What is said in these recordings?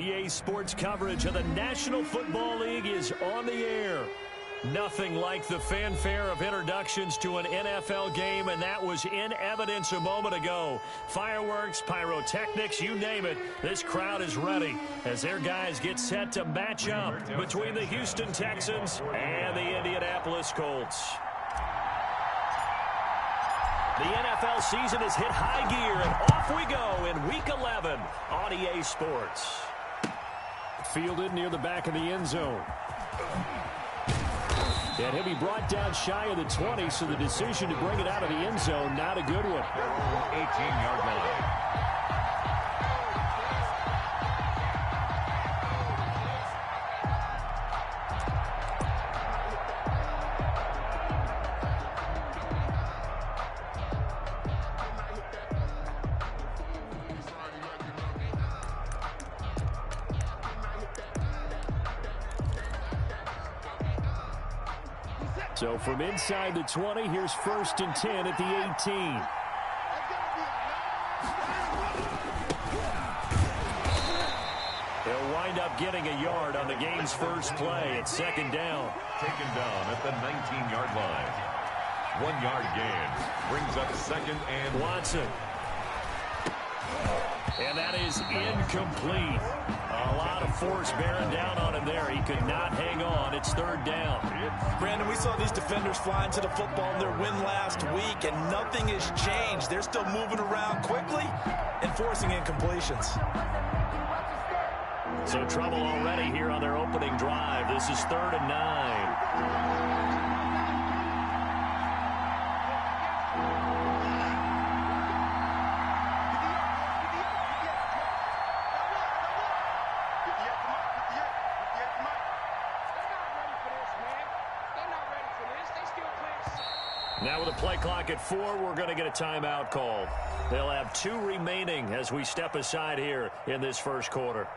EA Sports coverage of the National Football League is on the air. Nothing like the fanfare of introductions to an NFL game, and that was in evidence a moment ago. Fireworks, pyrotechnics, you name it. This crowd is ready as their guys get set to match up between the Houston Texans and the Indianapolis Colts. The NFL season has hit high gear, and off we go in Week 11 on EA Sports. Fielded near the back of the end zone. And he'll be brought down shy of the 20, so the decision to bring it out of the end zone, not a good one. 18-yard line. So from inside the 20, here's 1st and 10 at the 18. They'll wind up getting a yard on the game's first play. It's 2nd down. Taken down at the 19-yard line. 1-yard gain brings up 2nd and Watson. And that is incomplete. A lot of force bearing down on him there. He could not hang on. It's 3rd down. Brandon, we saw these defenders flying to the football in their win last week, and nothing has changed. They're still moving around quickly and forcing incompletions. So trouble already here on their opening drive. This is 3rd and 9. Now with a play clock at 4, we're going to get a timeout call. They'll have 2 remaining as we step aside here in this first quarter.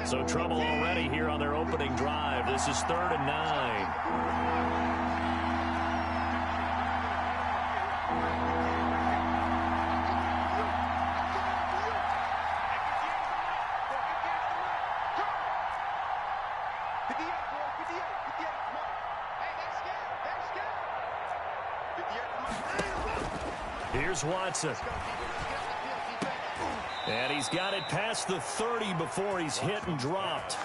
So trouble already here on their opening drive. This is 3rd and 9. Here's Watson. And he's got it past the 30 before he's hit and dropped.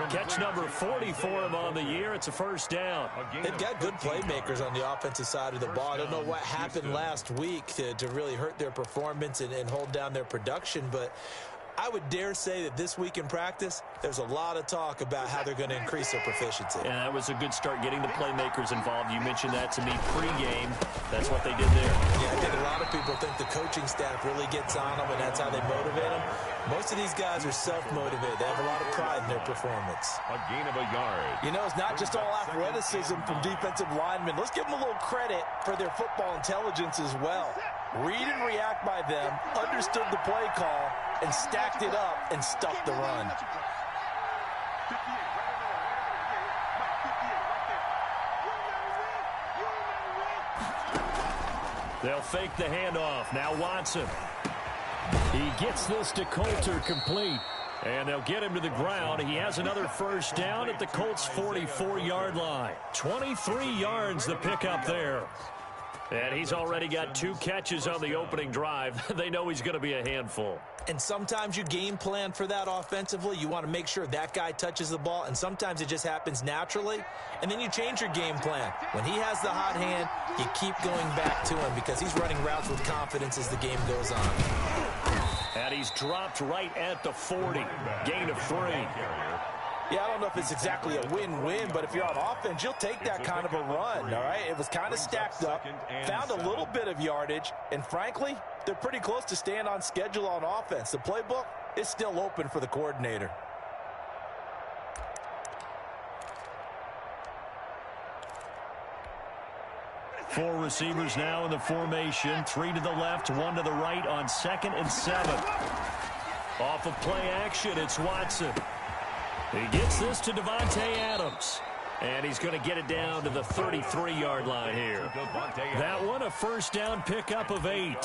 Catch number 40 for him on the year. It's a 1st down. They've got good playmakers on the offensive side of the ball. I don't know what happened last week to really hurt their performance and hold down their production, but I would dare say that this week in practice, there's a lot of talk about how they're going to increase their proficiency. And that was a good start getting the playmakers involved. You mentioned that to me pregame. That's what they did there. Yeah, I think a lot of people think the coaching staff really gets on them, and that's how they motivate them. Most of these guys are self-motivated. They have a lot of pride in their performance. a gain of a yard. You know, it's not just all athleticism from defensive linemen. Let's give them a little credit for their football intelligence as well. Read and react by them, understood the play call, and stacked it up and stuffed the run. They'll fake the handoff. Now Watson. He gets this to Coulter complete. And they'll get him to the ground. He has another 1st down at the Colts' 44-yard line. 23 yards the pickup there. And he's already got 2 catches on the opening drive. They know he's going to be a handful. And sometimes you game plan for that offensively. You want to make sure that guy touches the ball, and sometimes it just happens naturally. And then you change your game plan. When he has the hot hand, you keep going back to him because he's running routes with confidence as the game goes on. And he's dropped right at the 40. Gain of 3. Yeah, I don't know if it's exactly a win-win, but if you're on offense, you'll take that kind of a run, all right? It was kind of stacked up, found a little bit of yardage, and frankly, they're pretty close to staying on schedule on offense. The playbook is still open for the coordinator. Four receivers now in the formation. 3 to the left, 1 to the right on 2nd and 7. Off of play action, it's Watson. He gets this to Davante Adams. And he's going to get it down to the 33-yard line here. That one, a first down pickup of 8.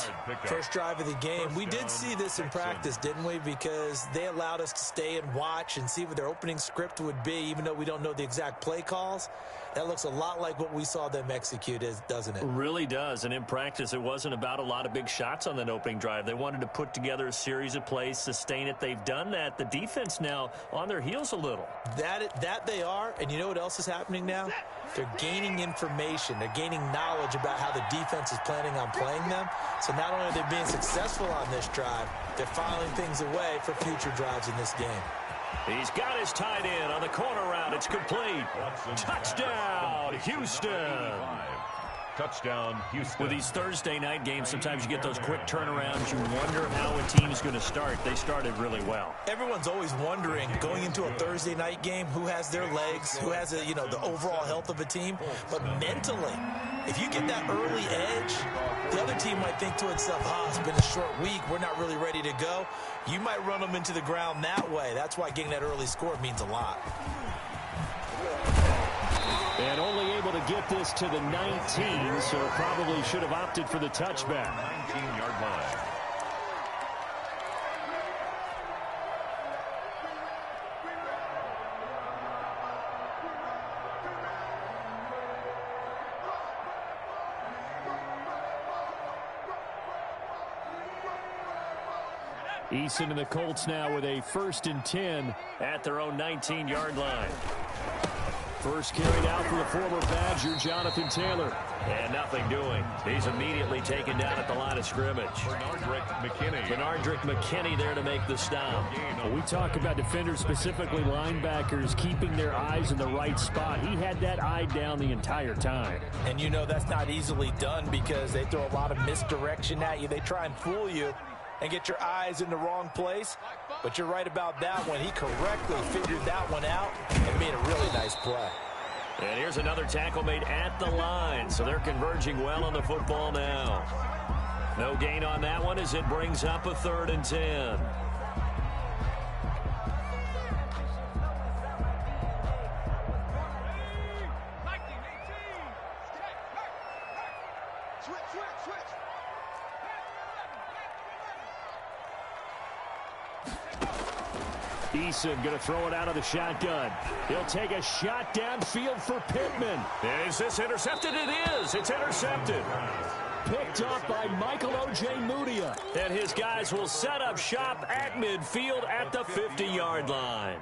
First drive of the game. We did see this in practice, didn't we? Because they allowed us to stay and watch and see what their opening script would be, even though we don't know the exact play calls. That looks a lot like what we saw them execute, doesn't it? Really does. And in practice, it wasn't about a lot of big shots on that opening drive. They wanted to put together a series of plays, sustain it. They've done that. The defense now on their heels a little. That they are. And you know what else is happening now? They're gaining information. They're gaining knowledge about how the defense is planning on playing them. So not only are they being successful on this drive, they're filing things away for future drives in this game. He's got his tight end on the corner route. It's complete. Touchdown, Houston. Touchdown, Houston. With these Thursday night games, sometimes you get those quick turnarounds. You wonder how a team is going to start. They started really well. Everyone's always wondering, going into a Thursday night game, who has their legs, who has the overall health of a team. But mentally, if you get that early edge, the other team might think to itself, it's been a short week. We're not really ready to go. You might run them into the ground that way. That's why getting that early score means a lot. And only able to get this to the 19, so probably should have opted for the touchback. 19-yard line. Eason and the Colts now with a 1st and 10 at their own 19-yard line. First carried out for the former Badger, Jonathan Taylor. And nothing doing. He's immediately taken down at the line of scrimmage. Bernardrick McKinney there to make the stop. Well, we talk about defenders, specifically linebackers, keeping their eyes in the right spot. He had that eye down the entire time. And you know that's not easily done because they throw a lot of misdirection at you. They try and fool you and get your eyes in the wrong place. But you're right about that one. He correctly figured that one out and made a really nice play. And here's another tackle made at the line. So they're converging well on the football now. No gain on that one as it brings up a 3rd and 10. Eason going to throw it out of the shotgun. He'll take a shot downfield for Pittman. Is this intercepted? It is. It's intercepted. Picked off by Michael O.J. Mudia. And his guys will set up shop at midfield at the 50-yard line.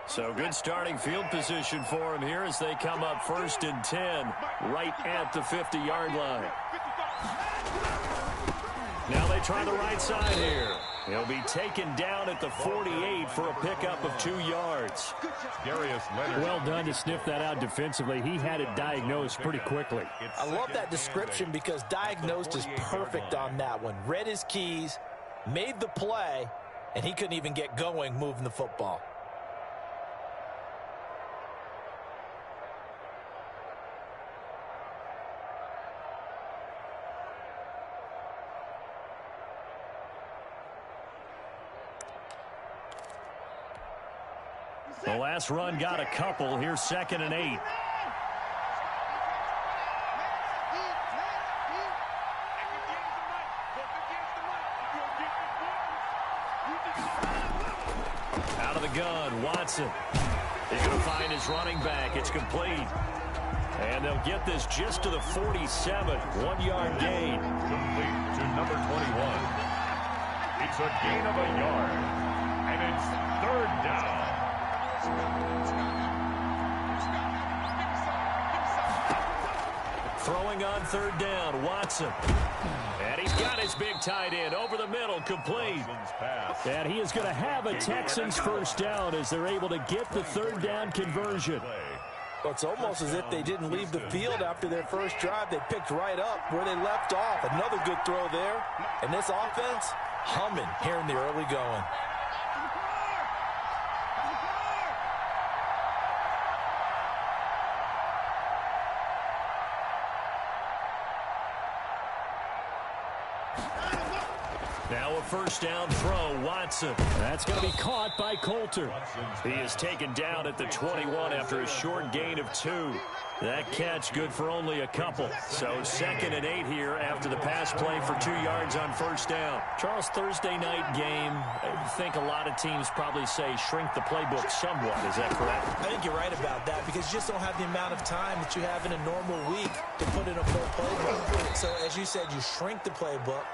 So good starting field position for him here as they come up 1st and 10 right at the 50-yard line. Now they try the right side here. He'll be taken down at the 48 for a pickup of 2 yards. Well done to sniff that out defensively. He had it diagnosed pretty quickly. I love that description because diagnosed is perfect on that one. Read his keys, made the play, and he couldn't even get going moving the football. The last run got a couple. Here's 2nd and 8. Out of the gun, Watson. He's going to find his running back. It's complete. And they'll get this just to the 47. 1-yard gain. Complete to number 21. It's a gain of a yard. And it's 3rd down. Throwing on 3rd down, Watson. And he's got his big tight end over the middle, complete. And he is going to have a Texans 1st down as they're able to get the 3rd down conversion. Well, it's almost as if they didn't leave the field after their first drive. They picked right up where they left off. Another good throw there. And this offense, humming here in the early going. Now a first down throw, Watson. That's going to be caught by Coulter. He is taken down at the 21 after a short gain of 2. That catch good for only a couple. So 2nd and 8 here after the pass play for 2 yards on first down. Charles, Thursday night game, I think a lot of teams probably say shrink the playbook somewhat. Is that correct? I think you're right about that because you just don't have the amount of time that you have in a normal week to put in a full playbook. So as you said, you shrink the playbook.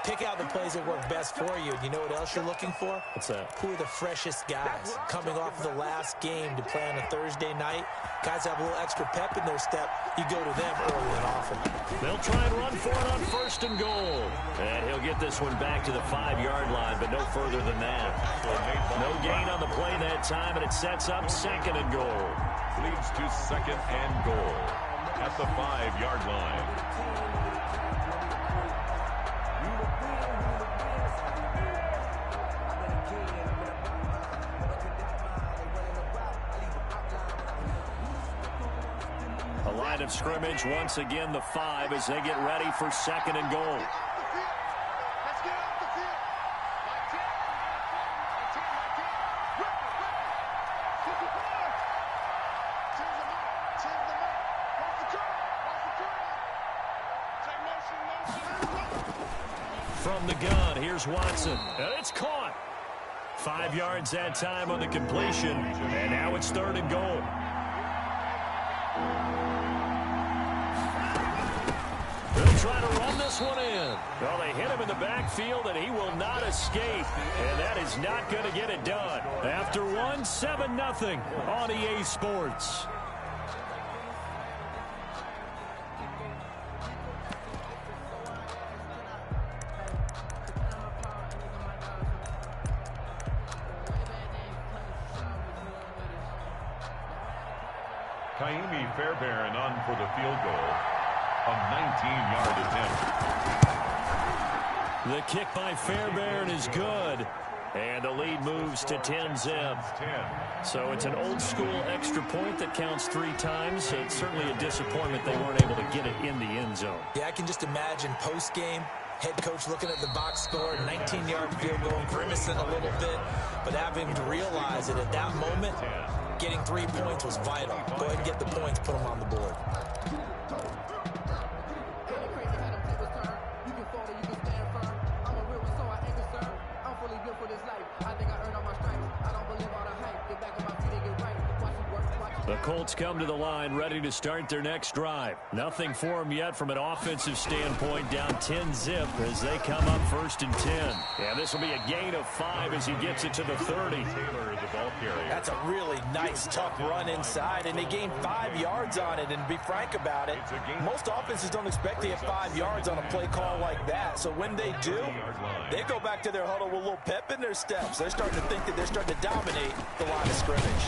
Pick out the plays that work best for you. And you know what else you're looking for? What's that? Who are the freshest guys coming off of the last game to play on a Thursday night? Guys have a little extra pep in their step. You go to them early and often. They'll try and run for it on 1st and goal. And he'll get this one back to the 5-yard line, but no further than that. No gain on the play that time, and it sets up 2nd and goal. Leads to 2nd and goal at the 5-yard line. Line of scrimmage, once again the 5 as they get ready for 2nd and goal. From the gun, here's Watson. And it's caught. 5 yards that time on the completion. And now it's 3rd and goal. They'll try to run this one in. Well, they hit him in the backfield, and he will not escape. And that is not going to get it done. After one, 7-0 on EA Sports. Kaimi Fairbairn on for the field goal. A 19-yard attempt. The kick by Fairbairn is good. And the lead moves to 10-zip. So it's an old-school extra point that counts 3 times. So it's certainly a disappointment they weren't able to get it in the end zone. Yeah, I can just imagine post-game, head coach looking at the box score, 19-yard field goal, grimacing a little bit, but having to realize that at that moment, getting 3 points was vital. Go ahead and get the points, put them on the board. The Colts come to the line ready to start their next drive. Nothing for them yet from an offensive standpoint, down 10-zip as they come up 1st and 10. Yeah, this will be a gain of 5 as he gets it to the 30. That's a really nice, tough run inside, and they gained 5 yards on it. And to be frank about it, most offenses don't expect to get 5 yards on a play call like that. So when they do, they go back to their huddle with a little pep in their steps. They're starting to think that they're starting to dominate the line of scrimmage.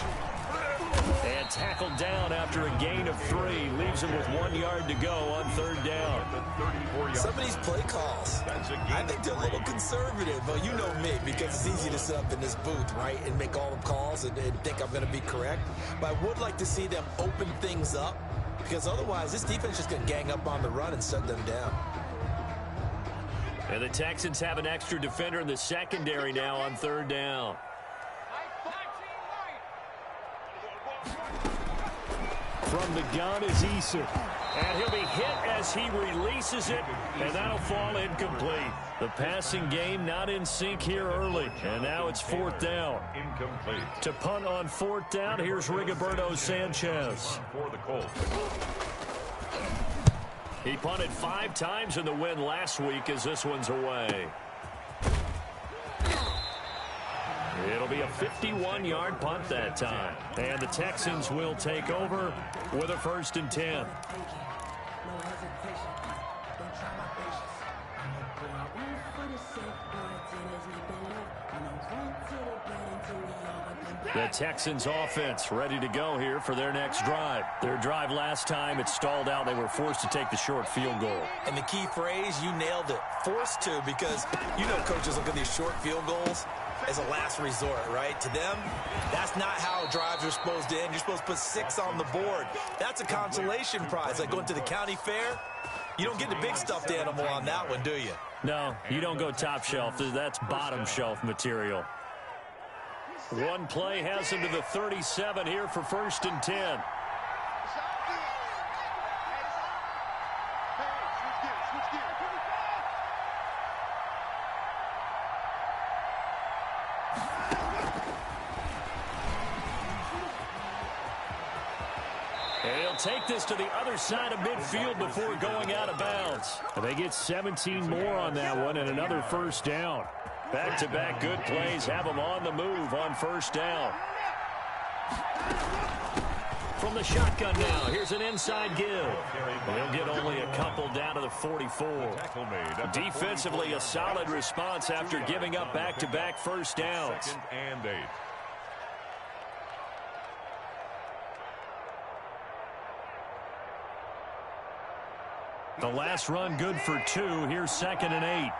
And tackled down after a gain of 3. Leaves him with 1 yard to go on 3rd down. Some of these play calls, I think they're a little conservative. Well, you know me, because it's easy to sit up in this booth, right, and make all the calls and think I'm going to be correct. But I would like to see them open things up, because otherwise this defense is just going to gang up on the run and shut them down. And the Texans have an extra defender in the secondary now on 3rd down. From the gun is Issa. And he'll be hit as he releases it, and that'll fall incomplete. The passing game not in sync here early, and now it's 4th down. Incomplete. To punt on 4th down, here's Rigoberto Sanchez. For the Colts. He punted 5 times in the win last week as this one's away. It'll be a 51-yard punt that time. And the Texans will take over with a 1st and 10. The Texans offense ready to go here for their next drive. Their drive last time, it stalled out. They were forced to take the short field goal. And the key phrase, you nailed it, forced to, because you know coaches look at these short field goals as a last resort, right? To them, that's not how drives are supposed to end. You're supposed to put 6 on the board. That's a consolation prize, like going to the county fair. You don't get the big stuffed animal on that one, do you? No, you don't go top shelf. That's bottom shelf material. One play has him to the 37 here for 1st and 10. He'll take this to the other side of midfield before going out of bounds. They get 17 more on that one and another 1st down. Back-to-back good plays have them on the move on 1st down. From the shotgun now, here's an inside give. They'll get only a couple down to the 44. Defensively, a solid response after giving up back-to-back 1st downs. 2nd and 8. The last run good for 2. Here's 2nd and 8.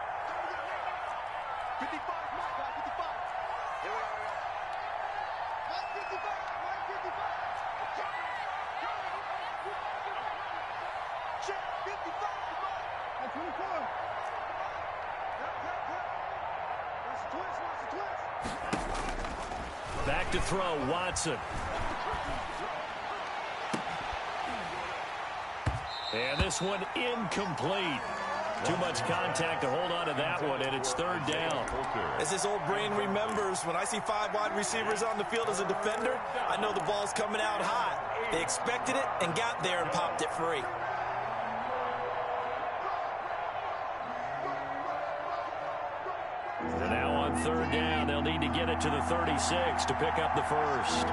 Back to throw, Watson. And this one incomplete. Too much contact to hold on to that one, and it's 3rd down. As this old brain remembers, when I see 5 wide receivers on the field as a defender, I know the ball's coming out hot. They expected it and got there and popped it free. And now on 3rd down, they'll need to get it to the 36 to pick up the 1st.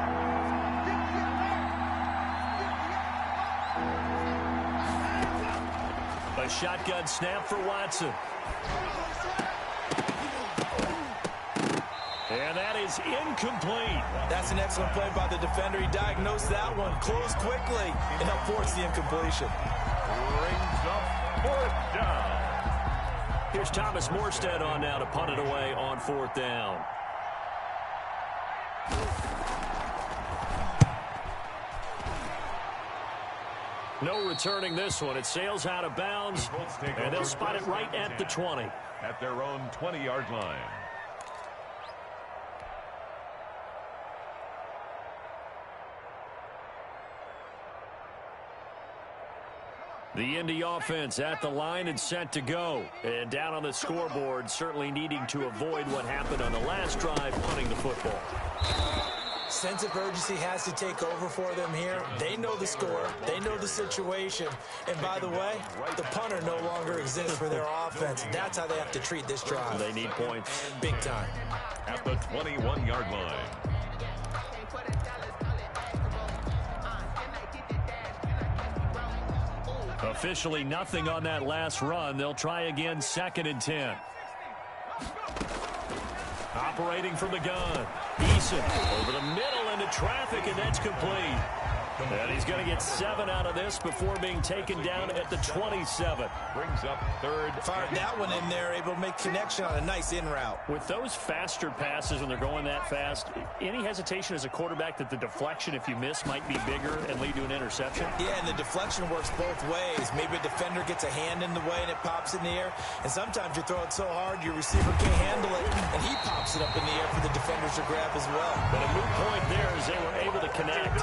A shotgun snap for Watson. And that is incomplete. That's an excellent play by the defender. He diagnosed that one, closed quickly, and helped force the incompletion. Brings up 4th down. Here's Thomas Morstead on now to punt it away on 4th down. No returning this one. It sails out of bounds, and they'll spot it right at the 20. At their own 20-yard line. The Indy offense at the line and set to go. And down on the scoreboard, certainly needing to avoid what happened on the last drive, punting the football. Sense of urgency has to take over for them here. They know the score. They know the situation. And by the way, the punter no longer exists for their offense. That's how they have to treat this drive. They need points. Big time. At the 21-yard line. Officially nothing on that last run. They'll try again, 2nd and 10. Operating from the gun. Eason over the middle into traffic, and that's complete. And he's going to get 7 out of this before being taken down at the 27. Brings up 3rd. Fired that one in there, able to make connection on a nice in route. With those faster passes when they're going that fast, any hesitation as a quarterback that the deflection, if you miss, might be bigger and lead to an interception? Yeah, and the deflection works both ways. Maybe a defender gets a hand in the way and it pops in the air. And sometimes you throw it so hard your receiver can't handle it, and he pops it up in the air for the defenders to grab as well. But a moot point there is they were able to connect.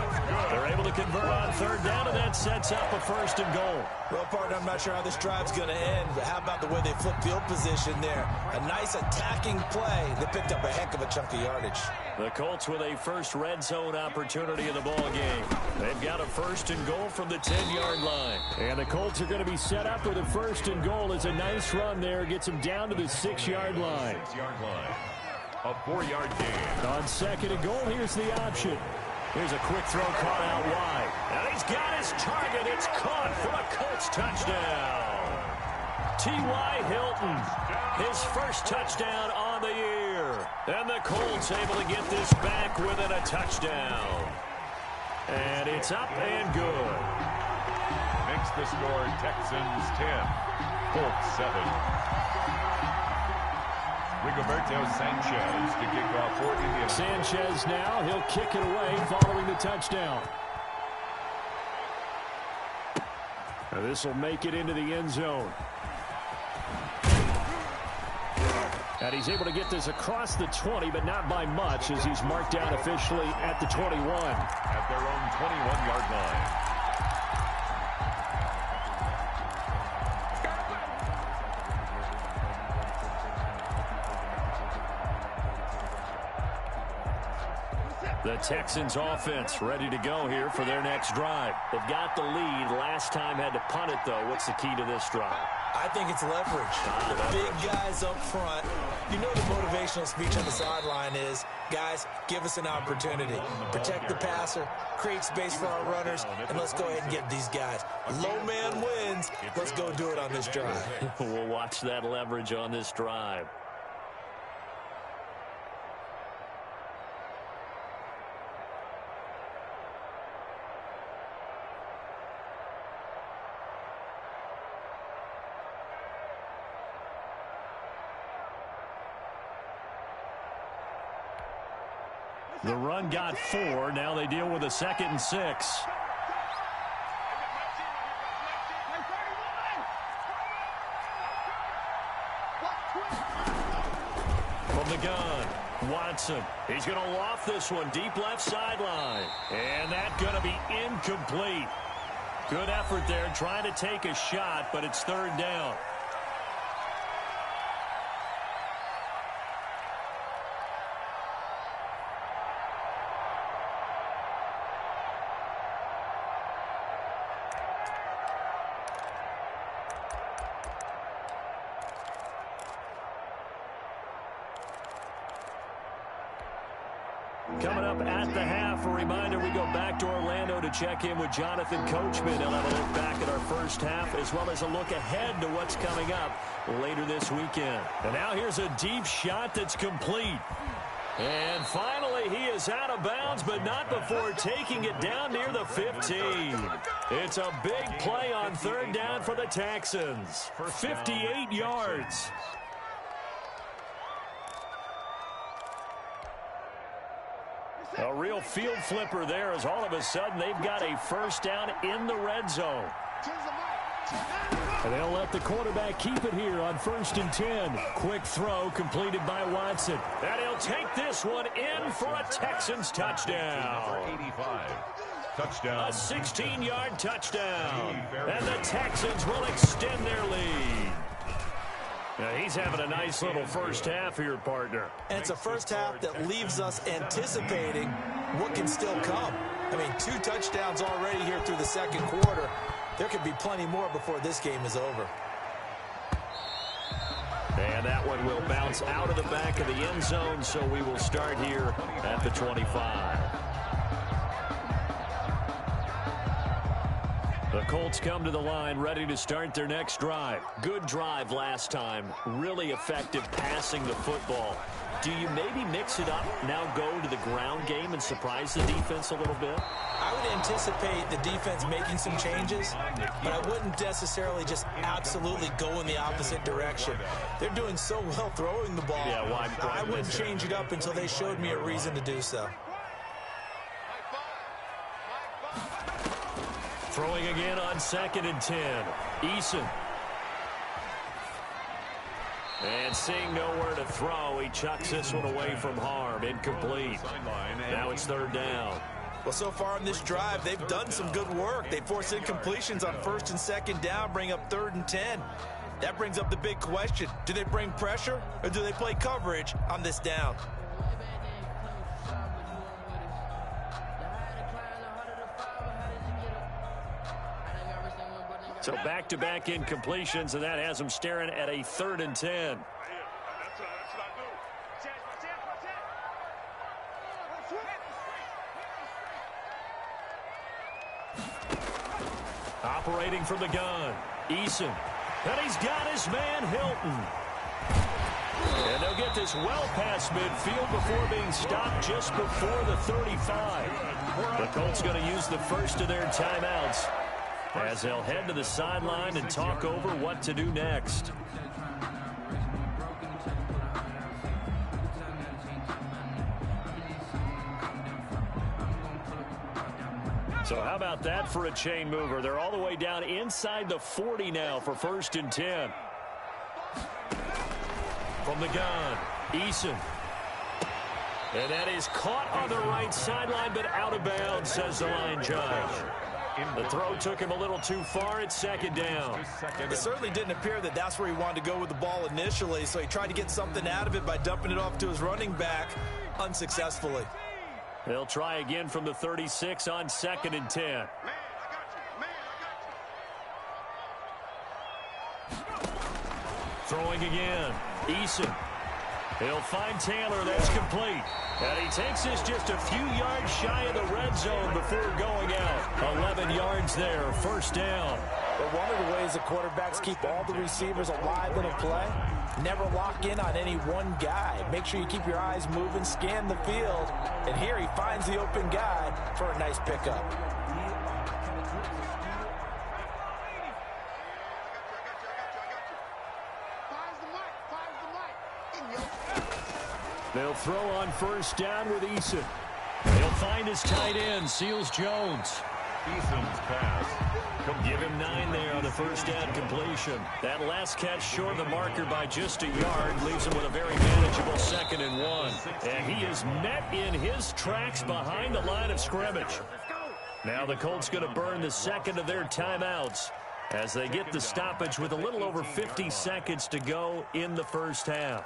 They're able to convert on 3rd down, and that sets up a 1st and goal. Well, partner, I'm not sure how this drive's going to end, but how about the way they flip field position there? A nice attacking play. They picked up a heck of a chunk of yardage. The Colts with a first red zone opportunity in the ball game. They've got a 1st and goal from the 10-yard line. And the Colts are going to be set up with a 1st and goal. It's a nice run there. Gets them down to the 6-yard line. 6-yard line. A 4-yard gain. On 2nd and goal, here's the option. Here's a quick throw caught out wide. And he's got his target. It's caught for a Colts touchdown. T.Y. Hilton, his first touchdown on the year. And the Colts able to get this back within a touchdown. And it's up and good. Makes the score Texans 10, Colts 7. Rigoberto Sanchez to kick off for Indiana. Sanchez now, he'll kick it away following the touchdown. Now this will make it into the end zone. And he's able to get this across the 20, but not by much, as he's marked down officially at the 21. At their own 21-yard line. The Texans offense ready to go here for their next drive. They've got the lead. Last time had to punt it, though. What's the key to this drive? I think it's leverage. The big guys up front. You know the motivational speech on the sideline is, guys, give us an opportunity. Protect the passer, create space for our runners, and let's go ahead and get these guys. Low man wins. Let's go do it on this drive. We'll watch that leverage on this drive. The run got 4. Now they deal with a 2nd and 6. From the gun, Watson. He's going to loft this one deep left sideline. And that's going to be incomplete. Good effort there trying to take a shot, but it's 3rd down. Coming up at the half, a reminder we go back to Orlando to check in with Jonathan Coachman. He'll have a look back at our first half as well as a look ahead to what's coming up later this weekend. And now here's a deep shot that's complete. And finally he is out of bounds, but not before taking it down near the 15. It's a big play on 3rd down for the Texans. 58 yards. A real field flipper there as all of a sudden they've got a 1st down in the red zone. And they'll let the quarterback keep it here on 1st and 10. Quick throw completed by Watson. And he'll take this one in for a Texans touchdown. Number 85. Touchdown. A 16-yard touchdown. And the Texans will extend their lead. Now he's having a nice little first half here, partner. And it's a first half that leaves us anticipating what can still come. I mean, 2 touchdowns already here through the 2nd quarter. There could be plenty more before this game is over. And that one will bounce out of the back of the end zone, so we will start here at the 25. The Colts come to the line ready to start their next drive. Good drive last time. Really effective passing the football. Do you maybe mix it up, now go to the ground game and surprise the defense a little bit? I would anticipate the defense making some changes, but I wouldn't necessarily just absolutely go in the opposite direction. They're doing so well throwing the ball. Yeah, I wouldn't change it up until they showed me a reason to do so. Throwing again on 2nd and 10. Eason. And seeing nowhere to throw, he chucks this one away from harm. Incomplete. Now it's 3rd down. Well, so far in this drive, they've done some good work. They force incompletions on 1st and 2nd down, bring up 3rd and 10. That brings up the big question. Do they bring pressure or do they play coverage on this down? So back-to-back incompletions, and that has them staring at a 3rd and 10. Operating from the gun, Eason. And he's got his man, Hilton. And they'll get this well past midfield before being stopped just before the 35. The Colts going to use the first of their timeouts as they'll head to the sideline and talk over what to do next. So how about that for a chain mover? They're all the way down inside the 40 now for 1st and 10. From the gun, Eason. And that is caught on the right sideline, but out of bounds, says the line judge. The throw took him a little too far. It's second down. It certainly didn't appear that that's where he wanted to go with the ball initially, so he tried to get something out of it by dumping it off to his running back unsuccessfully. They'll try again from the 36 on 2nd and 10. Throwing again. Eason. He'll find Taylor. That's complete. And he takes this just a few yards shy of the red zone before going out. 11 yards there. First down. But one of the ways the quarterbacks keep all the receivers alive in a play, never lock in on any one guy. Make sure you keep your eyes moving, scan the field. And here he finds the open guy for a nice pickup. They'll throw on first down with Eason. He'll find his tight end, Seals Jones. Eason's pass. Give him 9 there on the first down completion. That last catch short of the marker by just a yard leaves him with a very manageable 2nd and 1. And he is met in his tracks behind the line of scrimmage. Now the Colts going to burn the second of their timeouts as they get the stoppage with a little over 50 seconds to go in the first half.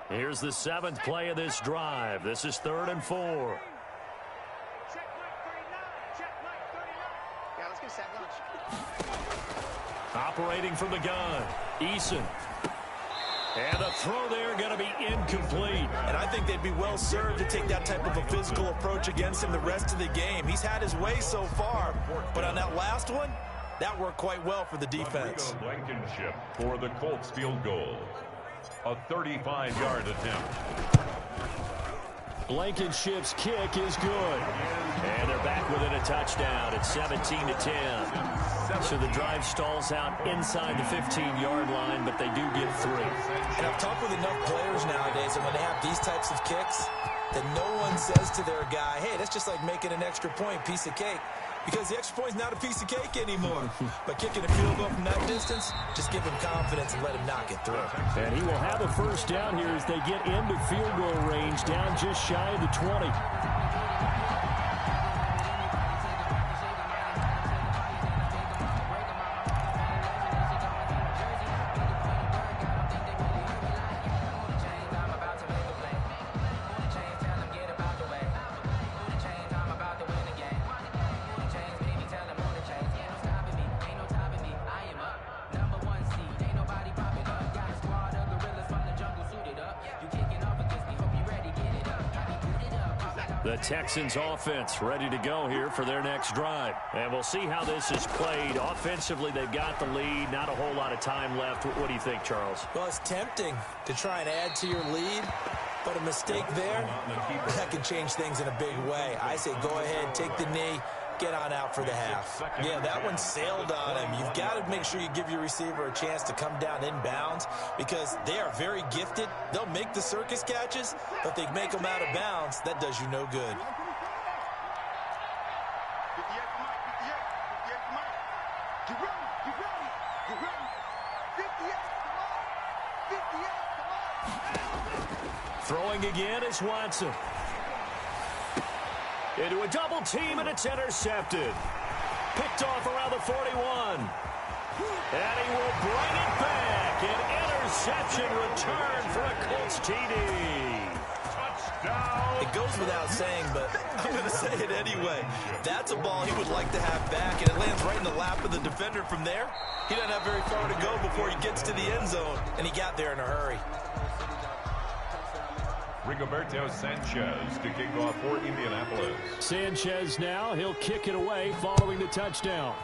Here's the 7th play of this drive. This is 3rd and 4. Operating from the gun, Eason. And a throw there going to be incomplete. And I think they'd be well served to take that type of a physical approach against him the rest of the game. He's had his way so far, but on that last one, that worked quite well for the defense. Blankenship for the Colts field goal. A 35-yard attempt. Blankenship's kick is good. And they're back within a touchdown at 17-10. So the drive stalls out inside the 15-yard line, but they do get 3. And I've talked with enough players nowadays, and when they have these types of kicks, that no one says to their guy, hey, that's just like making an extra point, piece of cake. Because the extra point's not a piece of cake anymore. By kicking a field goal from that distance, just give him confidence and let him knock it through. And he will have a first down here as they get into field goal range, down just shy of the 20. The Texans offense ready to go here for their next drive. And we'll see how this is played. Offensively, they've got the lead. Not a whole lot of time left. What do you think, Charles? Well, it's tempting to try and add to your lead, but a mistake there, that can change things in a big way. I say go ahead, take the knee, get on out for the half. Yeah, that one sailed on him. You've got to make sure you give your receiver a chance to come down inbounds because they are very gifted. They'll make the circus catches, but they make them out of bounds. That does you no good. Throwing again is Watson. Into a double team, and it's intercepted. Picked off around the 41. And he will bring it back. An interception return for a Colts TD. Touchdown. It goes without saying, but I'm going to say it anyway. That's a ball he would like to have back, and it lands right in the lap of the defender from there. He doesn't have very far to go before he gets to the end zone, and he got there in a hurry. Rigoberto Sanchez to kick off for Indianapolis. Sanchez now, he'll kick it away following the touchdown.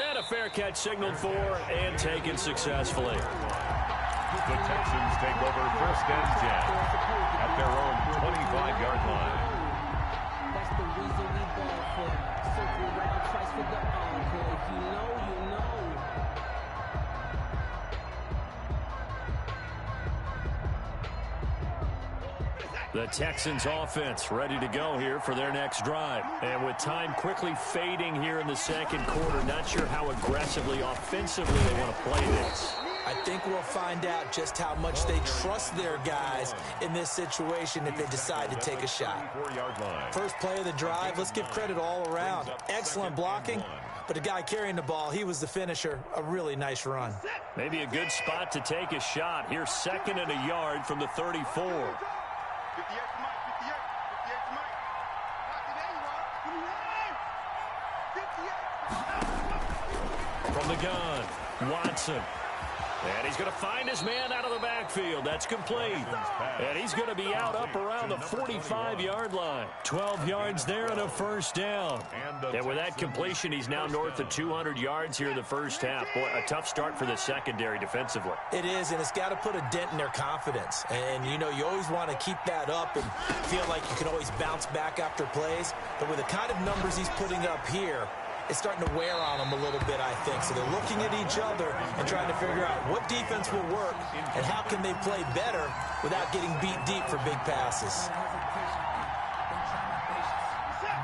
And a fair catch signaled for and taken successfully. The Texans take over 1st and 10 at their own 25-yard line. That's the reason we ball for. Circle round twice for the encore. If you know, you know. The Texans offense ready to go here for their next drive. And with time quickly fading here in the second quarter, not sure how aggressively, offensively they want to play this. I think we'll find out just how much they trust their guys in this situation if they decide to take a shot. First play of the drive, let's give credit all around. Excellent blocking, but the guy carrying the ball, he was the finisher. A really nice run. Maybe a good spot to take a shot. Here's 2nd and a yard from the 34. From the gun, Watson. And he's going to find his man out of the backfield. That's complete. And he's going to be out up around the 45-yard line. 12 yards there and a first down. And with that completion, he's now north of 200 yards here in the first half. Boy, a tough start for the secondary defensively. It is, and it's got to put a dent in their confidence. And, you know, you always want to keep that up and feel like you can always bounce back after plays. But with the kind of numbers he's putting up here, it's starting to wear on them a little bit, I think. So they're looking at each other and trying to figure out what defense will work and how can they play better without getting beat deep for big passes.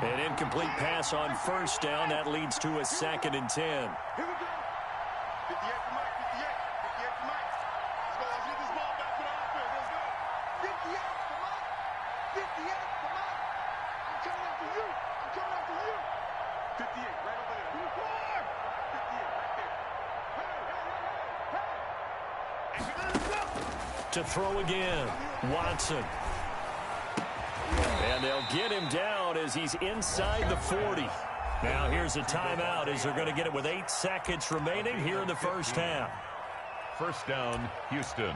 An incomplete pass on first down. That leads to a 2nd and 10. Here we go. 58 to Mike, 58. 58 to Mike. Let's go. Let's get this ball back to the offense. Let's go. 58 to Mike. 58 to Mike. I'm coming after you. I'm coming after you. 58, right over there. 58, right there. Hey. To throw again, Watson. And they'll get him down as he's inside the 40. Now here's a timeout as they're going to get it with 8 seconds remaining here in the first half. First down, Houston.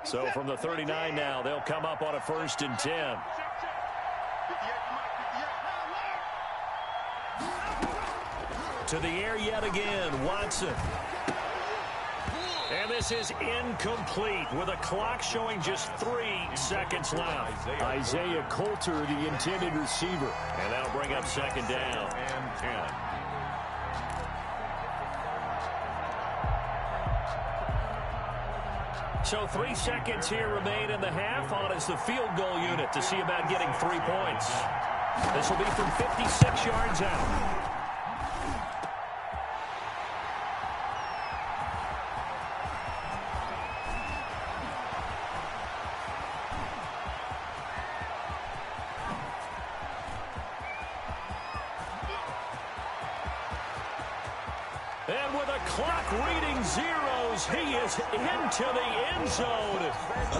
So from the 39 now, they'll come up on a 1st and 10. To the air yet again, Watson. And this is incomplete with a clock showing just 3 seconds left. Isaiah Coulter, the intended receiver. And that'll bring up 2nd down. And 10. So 3 seconds here remain in the half. On is the field goal unit to see about getting 3 points. This will be from 56 yards out. And with a clock reading zeros, he is into the end zone.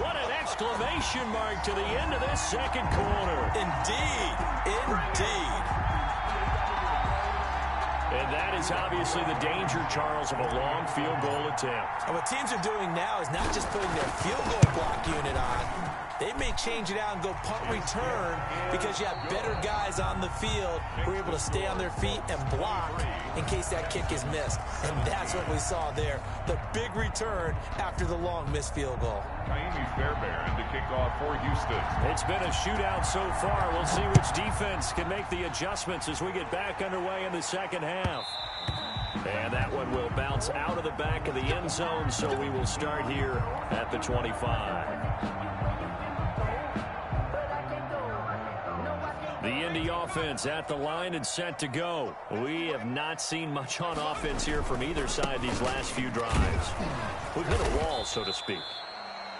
What an exclamation mark to the end of this second quarter. Indeed. Indeed. And that is obviously the danger, Charles, of a long field goal attempt. And what teams are doing now is not just putting their field goal block unit on. They may change it out and go punt return because you have better guys on the field who are able to stay on their feet and block in case that kick is missed. And that's what we saw there, the big return after the long missed field goal. Kaimi Fairbairn to kick off for Houston. It's been a shootout so far. We'll see which defense can make the adjustments as we get back underway in the second half. And that one will bounce out of the back of the end zone, so we will start here at the 25. The Indy offense at the line and set to go. We have not seen much on offense here from either side these last few drives. We've hit a wall, so to speak.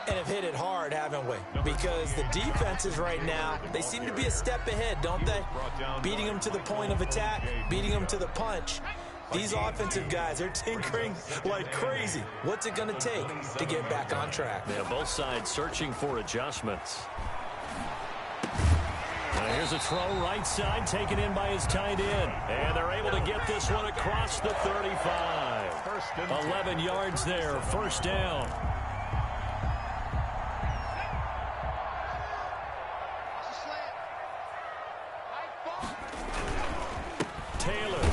And have hit it hard, haven't we? Because the defenses right now, they seem to be a step ahead, don't they? Beating them to the point of attack, beating them to the punch. These offensive guys are tinkering like crazy. What's it going to take to get back on track? They have both sides searching for adjustments. Here's a throw right side, taken in by his tight end. And they're able to get this one across the 35. 11 yards there, first down. Taylor.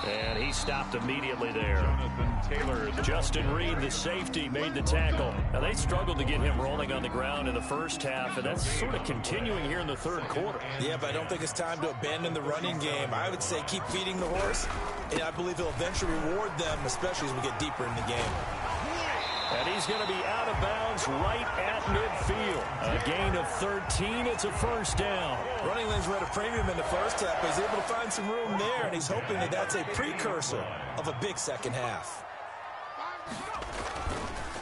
And he stopped immediately there. Jonathan Taylor. Justin Reed, the safety, made the tackle. Now, they struggled to get him rolling on the ground in the first half, and that's sort of continuing here in the third quarter. Yeah, but I don't think it's time to abandon the running game. I would say keep feeding the horse, and I believe he'll eventually reward them, especially as we get deeper in the game. And he's going to be out of bounds right at midfield. A gain of 13. It's a first down. Running lanes were at a premium in the first half, but he's able to find some room there, and he's hoping that that's a precursor of a big second half.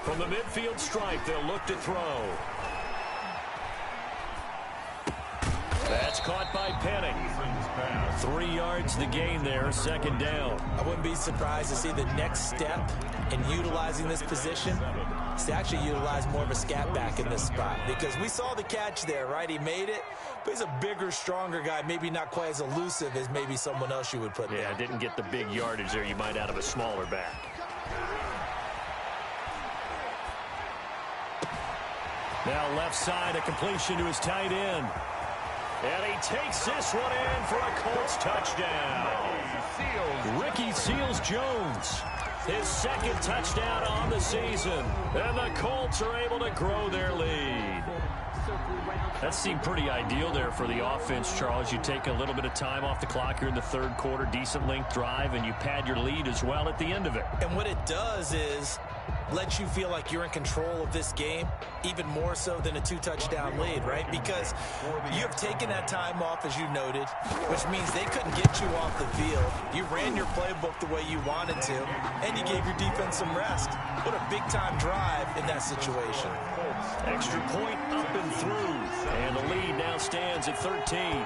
From the midfield stripe, they'll look to throw. That's caught by Penning. 3 yards the gain there, second down. I wouldn't be surprised to see the next step in utilizing this position is to actually utilize more of a scat back in this spot, because we saw the catch there, right? He made it, but he's a bigger, stronger guy, maybe not quite as elusive as maybe someone else you would put there. Yeah, didn't get the big yardage there you might out of a smaller back. Now left side, a completion to his tight end. And he takes this one in for a Colts touchdown. Ricky Seals-Jones, his second touchdown on the season. And the Colts are able to grow their lead. That seemed pretty ideal there for the offense, Charles. You take a little bit of time off the clock here in the third quarter, decent length drive, and you pad your lead as well at the end of it. And what it does is let you feel like you're in control of this game, even more so than a 2-touchdown lead, right? Because you have taken that time off, as you noted, which means they couldn't get you off the field. You ran your playbook the way you wanted to, and you gave your defense some rest. What a big-time drive in that situation. Extra point up and through, and the lead now stands at 13.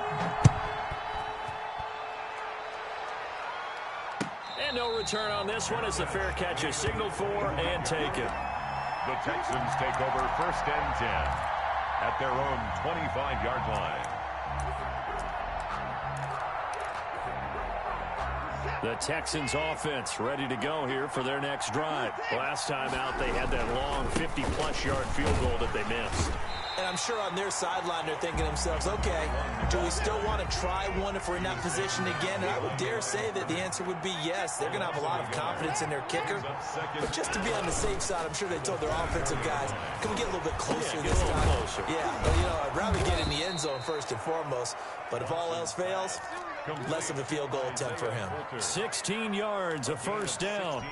And no return on this one as the fair catch is signaled for and taken. The Texans take over first and 10 at their own 25-yard line. The Texans offense ready to go here for their next drive. Last time out, they had that long 50-plus yard field goal that they missed. And I'm sure on their sideline they're thinking to themselves, okay, do we still want to try one if we're in that position again? And I would dare say that the answer would be yes. They're going to have a lot of confidence in their kicker. But just to be on the safe side, I'm sure they told their offensive guys, can we get a little bit closer this time? Closer. Yeah, but I'd rather get in the end zone first and foremost. But if all else fails, less of a field goal attempt for him. 16 yards, a first down.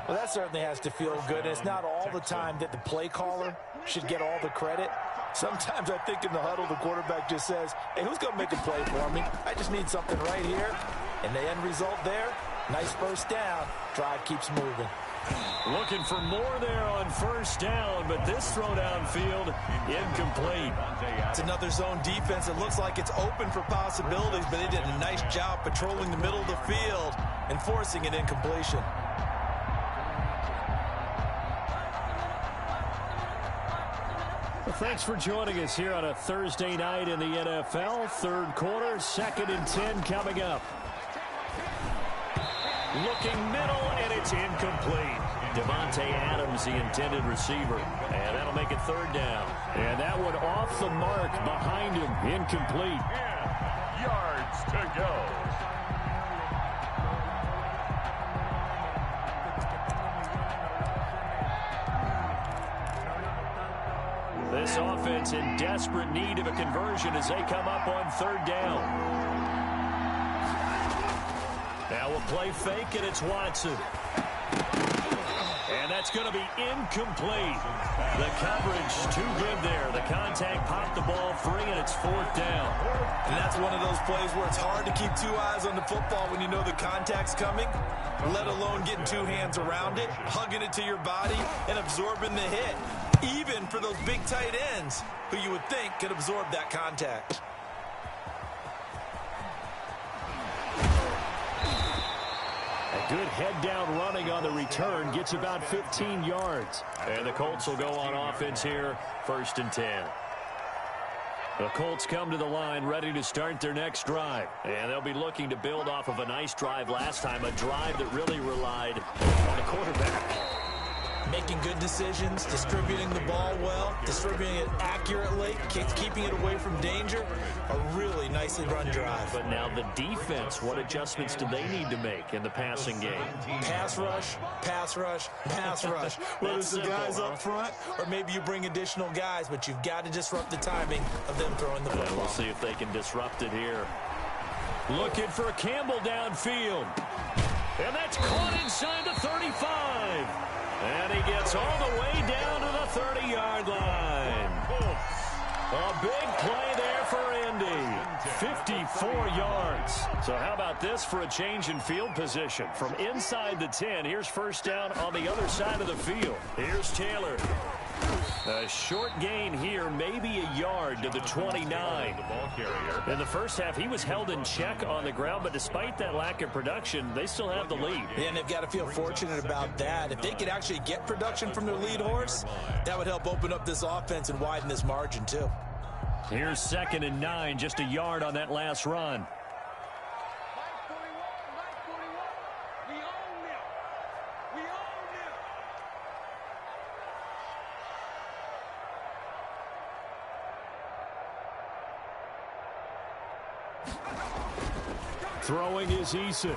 Well, that certainly has to feel good. And it's not all the time that the play caller should get all the credit. Sometimes I think in the huddle, the quarterback just says, hey, who's going to make a play for me? I just need something right here. And the end result there, nice first down. Drive keeps moving. Looking for more there on first down, but this throw downfield, incomplete. It's another zone defense. It looks like it's open for possibilities, but they did a nice job patrolling the middle of the field and forcing an incompletion. Well, thanks for joining us here on a Thursday night in the NFL. Third quarter, 2nd and 10 coming up. Looking middle, and it's incomplete. Devontae Adams, the intended receiver. And that'll make it third down. And that one off the mark behind him. Incomplete. 10 yards to go. This offense in desperate need of a conversion as they come up on third down. Now a play fake, and it's Watson. And that's going to be incomplete. The coverage too good there. The contact popped the ball free, and it's fourth down. And that's one of those plays where it's hard to keep two eyes on the football when you know the contact's coming, let alone getting two hands around it, hugging it to your body, and absorbing the hit. Even for those big tight ends who you would think could absorb that contact. A good head-down running on the return gets about 15 yards. And the Colts will go on offense here, 1st and 10. The Colts come to the line ready to start their next drive. And they'll be looking to build off of a nice drive last time, a drive that really relied on the quarterback. making good decisions, distributing the ball well, distributing it accurately, keeping it away from danger. A really nicely run drive. But now the defense, what adjustments do they need to make in the passing game? Pass rush, pass rush, pass rush. Whether it's the guys up front or maybe you bring additional guys, but you've got to disrupt the timing of them throwing the football. We'll see if they can disrupt it here. Looking for Campbell downfield. And that's caught inside the 35. And he gets all the way down to the 30-yard line. A big play there for Indy. 54 yards. So how about this for a change in field position? From inside the 10, here's first down on the other side of the field. Here's Taylor. A short gain here, maybe a yard to the 29. In the first half, he was held in check on the ground, but despite that lack of production, they still have the lead. Yeah, and they've got to feel fortunate about that. If they could actually get production from their lead horse, that would help open up this offense and widen this margin, too. Here's 2nd and 9, just a yard on that last run. Throwing is Eason.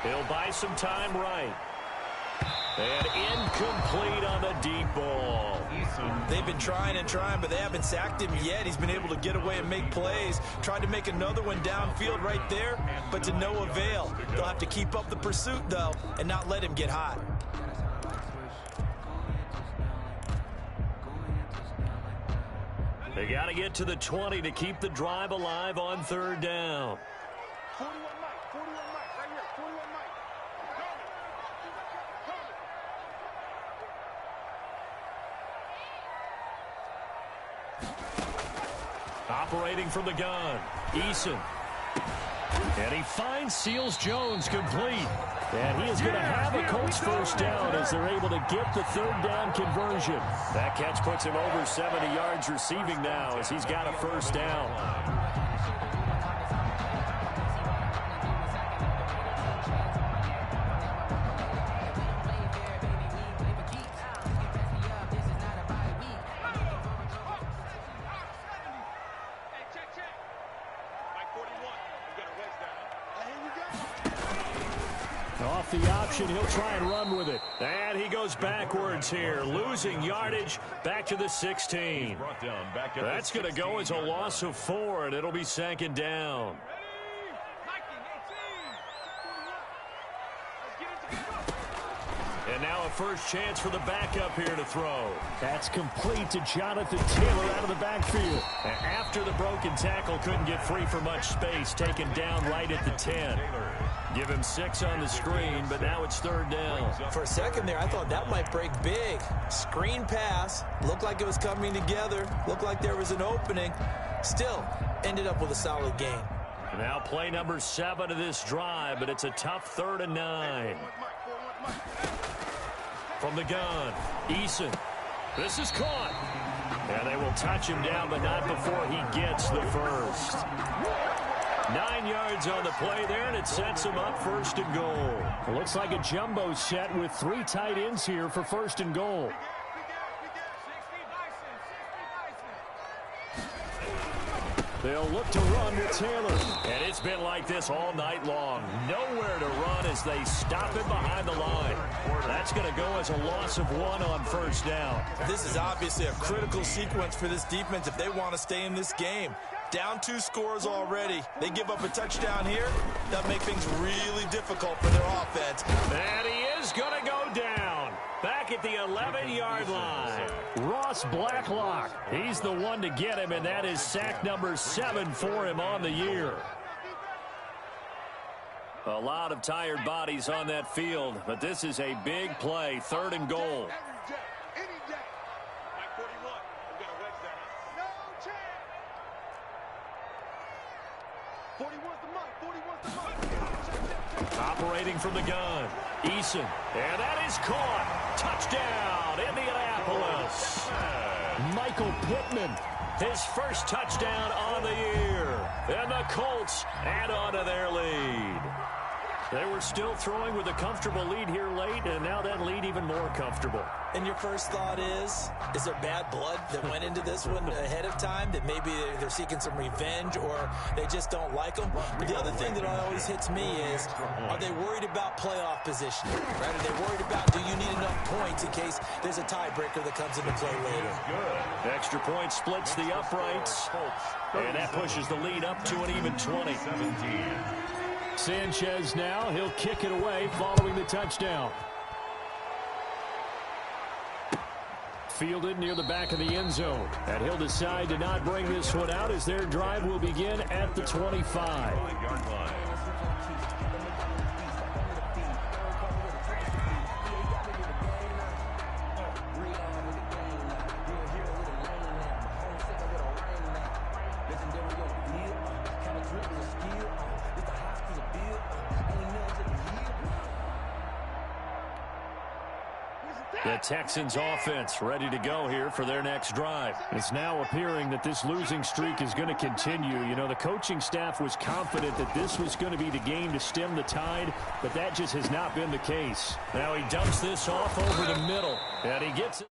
He'll buy some time right. And incomplete on the deep ball. They've been trying and trying, but they haven't sacked him yet. He's been able to get away and make plays. Tried to make another one downfield right there, but to no avail. They'll have to keep up the pursuit, though, and not let him get hot. They got to get to the 20 to keep the drive alive on 3rd down. 41 Mike, right here, 41 Mike. Operating from the gun, Eason. And he finds Seals-Jones complete. And he is going to have a Colts first down as they're able to get the 3rd down conversion. That catch puts him over 70 yards receiving now as he's got a first down. Off the option, he'll try and run with it. And he goes backwards here, losing yardage back to the 16. That's going to go as a loss of 4, and it'll be 2nd down. And now a first chance for the backup here to throw. That's complete to Jonathan Taylor out of the backfield. And after the broken tackle, couldn't get free for much space, taken down right at the 10. Give him 6 on the screen, but now it's 3rd down. For a second there, I thought that might break big. Screen pass. Looked like it was coming together. Looked like there was an opening. Still, ended up with a solid gain. Now play number 7 of this drive, but it's a tough 3rd and 9. From the gun, Eason. This is caught. And they will touch him down, but not before he gets the first. 9 yards on the play there, and it sets him up 1st and goal. It looks like a jumbo set with 3 tight ends here for 1st and goal. They'll look to run with Taylor. And it's been like this all night long. Nowhere to run as they stop him behind the line. That's going to go as a loss of 1 on 1st down. This is obviously a critical sequence for this defense if they want to stay in this game. Down 2 scores already. They give up a touchdown here. That'll make things really difficult for their offense. And he is going to go down. Back at the 11-yard line. Ross Blacklock. He's the one to get him, and that is sack number 7 for him on the year. A lot of tired bodies on that field, but this is a big play. 3rd and goal. Operating from the gun, Eason, and that is caught. Touchdown, Indianapolis. Michael Pittman, his first touchdown on the year. And the Colts add on to their lead. They were still throwing with a comfortable lead here late, and now that lead even more comfortable. And your first thought is there bad blood that went into this one ahead of time, that maybe they're seeking some revenge or they just don't like them? But the other thing that always hits me is, are they worried about playoff position? Right? Are they worried about, do you need enough points in case there's a tiebreaker that comes into play later? Extra point splits the uprights, and that pushes the lead up to an even 20. Sanchez now, he'll kick it away following the touchdown. Fielded near the back of the end zone. And he'll decide to not bring this one out as their drive will begin at the 25. The Texans offense ready to go here for their next drive. It's now appearing that this losing streak is going to continue. You know, the coaching staff was confident that this was going to be the game to stem the tide, but that just has not been the case. Now he dumps this off over the middle, and he gets it.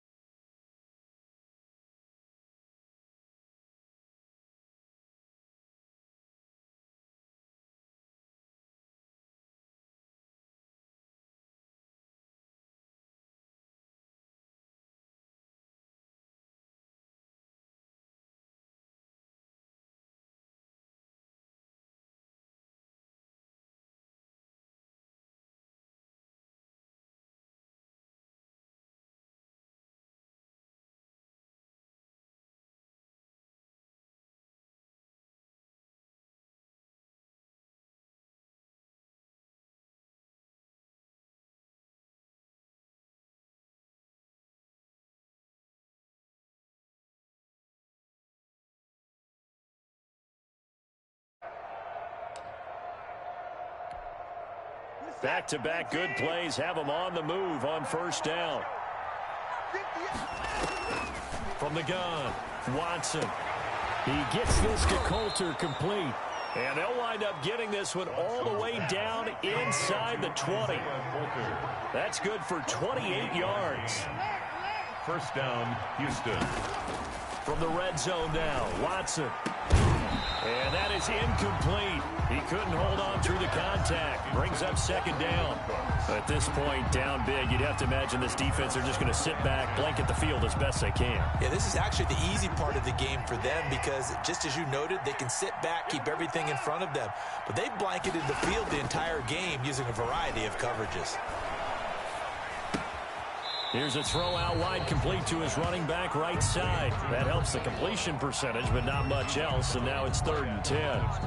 Back-to-back good plays have them on the move on first down. From the gun, Watson. He gets this to Coulter complete. And they'll wind up getting this one all the way down inside the 20. That's good for 28 yards. First down, Houston. From the red zone now, Watson. And that is incomplete. He couldn't hold on through the contact. Brings up second down. At this point, down big, you'd have to imagine this defense are just going to sit back, blanket the field as best they can. Yeah, this is actually the easy part of the game for them because, just as you noted, they can sit back, keep everything in front of them. But they've blanketed the field the entire game using a variety of coverages. Here's a throw out wide, complete to his running back right side. That helps the completion percentage, but not much else, and now it's 3rd and 10.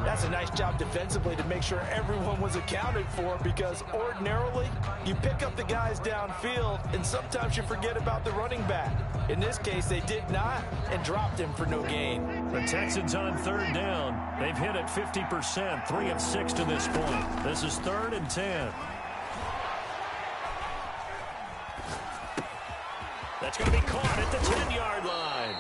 That's a nice job defensively to make sure everyone was accounted for because ordinarily you pick up the guys downfield and sometimes you forget about the running back. In this case, they did not and dropped him for no gain. The Texans on 3rd down. They've hit it 50%, 3 of 6 to this point. This is 3rd and 10. That's going to be caught at the 10-yard line.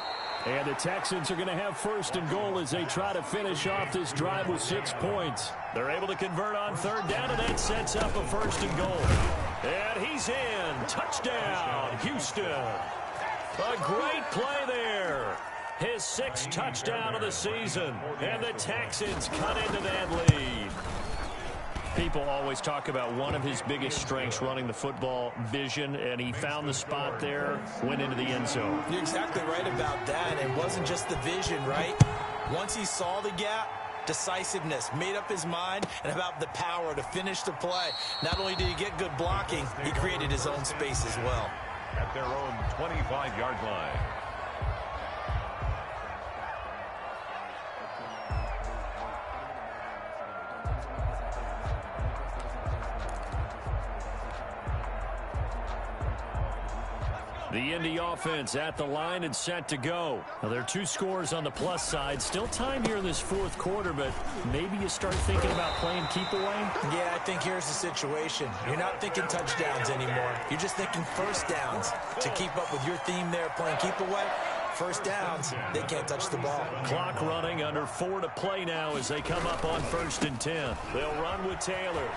And the Texans are going to have 1st and goal as they try to finish off this drive with 6 points. They're able to convert on 3rd down, and that sets up a 1st and goal. And he's in. Touchdown, Houston. A great play there. His 6th touchdown of the season. And the Texans cut into that lead. People always talk about one of his biggest strengths, running the football, vision, and he found the spot there, went into the end zone. You're exactly right about that. It wasn't just the vision, right? Once he saw the gap, decisiveness, made up his mind, and about the power to finish the play. Not only did he get good blocking, he created his own space as well. At their own 25-yard line. The Indy offense at the line and set to go. Now, there are 2 scores on the plus side. Still time here in this 4th quarter, but maybe you start thinking about playing keep away? Yeah, I think here's the situation. You're not thinking touchdowns anymore. You're just thinking first downs. To keep up with your theme there, playing keep away, first downs, they can't touch the ball. Clock running, under 4 to play now as they come up on 1st and 10. They'll run with Taylor.